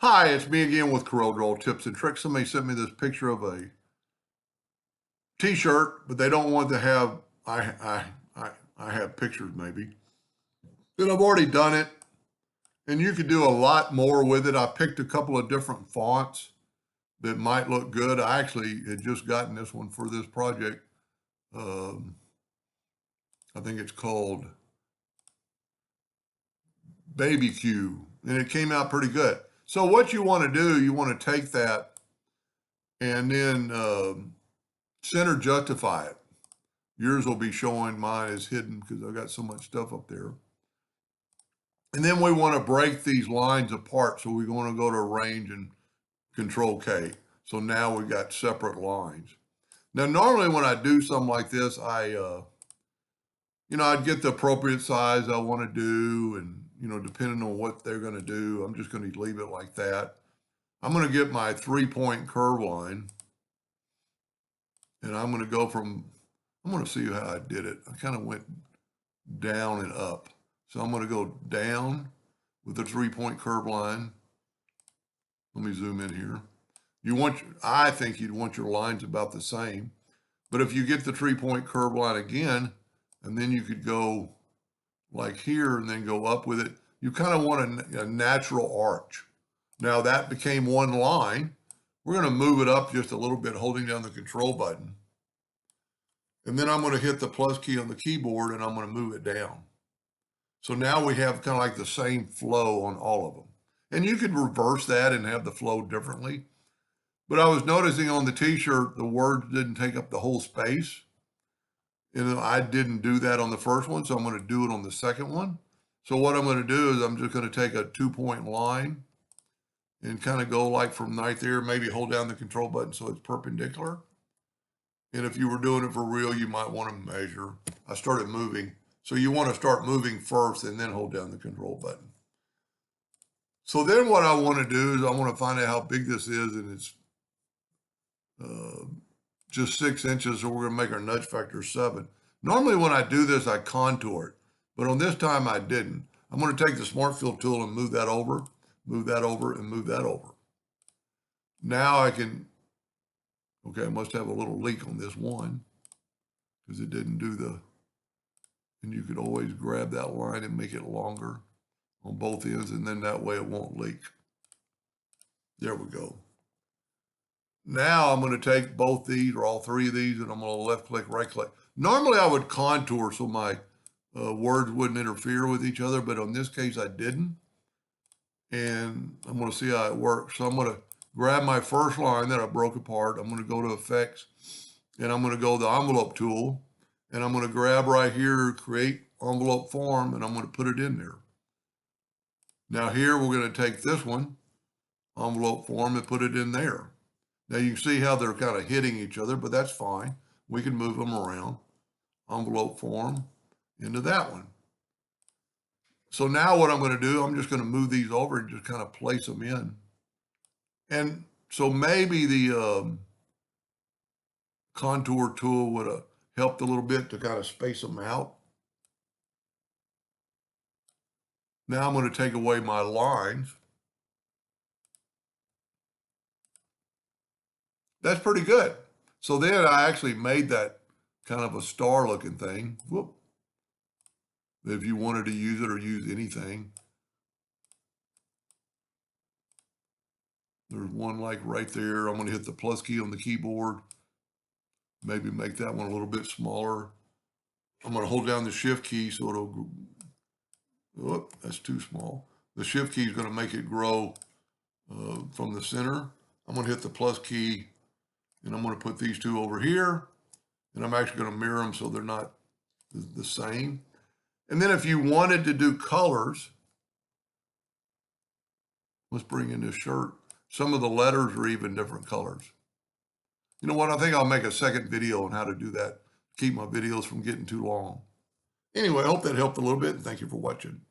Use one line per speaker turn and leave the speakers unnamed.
Hi, it's me again with Corel Draw Tips and Tricks. Somebody sent me this picture of a t-shirt, but they don't want to have, I have pictures maybe. And I've already done it, and you could do a lot more with it. I picked a couple of different fonts that might look good. I actually had just gotten this one for this project. I think it's called Baby Q, and it came out pretty good. So what you want to do, you want to take that and then center justify it. Yours will be showing, mine is hidden because I've got so much stuff up there. And then we want to break these lines apart. So we're going to go to Arrange and Control K. So now we've got separate lines. Now, normally when I do something like this, I'd get the appropriate size I want to do. And, depending on what they're going to do, I'm just going to leave it like that. I'm going to get my 3-point curve line. And I'm going to go from, I'm going to see how I did it. I kind of went down and up. So I'm going to go down with the 3-point curve line. Let me zoom in here. I think you'd want your lines about the same. But if you get the 3-point curve line again, and then you could go like here and then go up with it, you kind of want a natural arch. Now that became one line. We're going to move it up just a little bit, holding down the control button. And then I'm going to hit the plus key on the keyboard and I'm going to move it down. So now we have kind of like the same flow on all of them. And you could reverse that and have the flow differently. But I was noticing on the t-shirt, the words didn't take up the whole space. And I didn't do that on the first one, so I'm going to do it on the second one. So what I'm going to do is I'm just going to take a 2-point line and kind of go like from right there, maybe hold down the control button so it's perpendicular. And if you were doing it for real, you might want to measure. I started moving. So you want to start moving first and then hold down the control button. So then what I want to do is I want to find out how big this is, and it's just 6 inches, so we're going to make our nudge factor 7. Normally when I do this, I contour it, but on this time I didn't. I'm going to take the Smart Fill tool and move that over, and move that over. Now I can, okay, I must have a little leak on this one because it didn't do the, and you could always grab that line and make it longer on both ends, and then that way it won't leak. There we go. Now I'm going to take both these or all 3 of these, and I'm going to left click, right click. Normally I would contour so my words wouldn't interfere with each other, but in this case I didn't. And I'm going to see how it works. So I'm going to grab my first line that I broke apart. I'm going to go to Effects, and I'm going to go to the Envelope tool, and I'm going to grab right here, Create Envelope Form, and I'm going to put it in there. Now here we're going to take this one, Envelope Form, and put it in there. Now you can see how they're kind of hitting each other, but that's fine. We can move them around. Envelope Form into that one. So now what I'm going to do, I'm just going to move these over and just kind of place them in. And so maybe the contour tool would have helped a little bit to kind of space them out. Now I'm going to take away my lines. That's pretty good. So then I actually made that kind of a star looking thing. Whoop. If you wanted to use it or use anything. There's one like right there. I'm going to hit the plus key on the keyboard. Maybe make that one a little bit smaller. I'm going to hold down the shift key so it'll, whoop, that's too small. The shift key is going to make it grow from the center. I'm going to hit the plus key, and I'm going to put these 2 over here, and I'm actually going to mirror them so they're not the same. And then if you wanted to do colors, let's bring in this shirt. Some of the letters are even different colors. You know what? I think I'll make a second video on how to do that. Keep my videos from getting too long. Anyway, I hope that helped a little bit, and thank you for watching.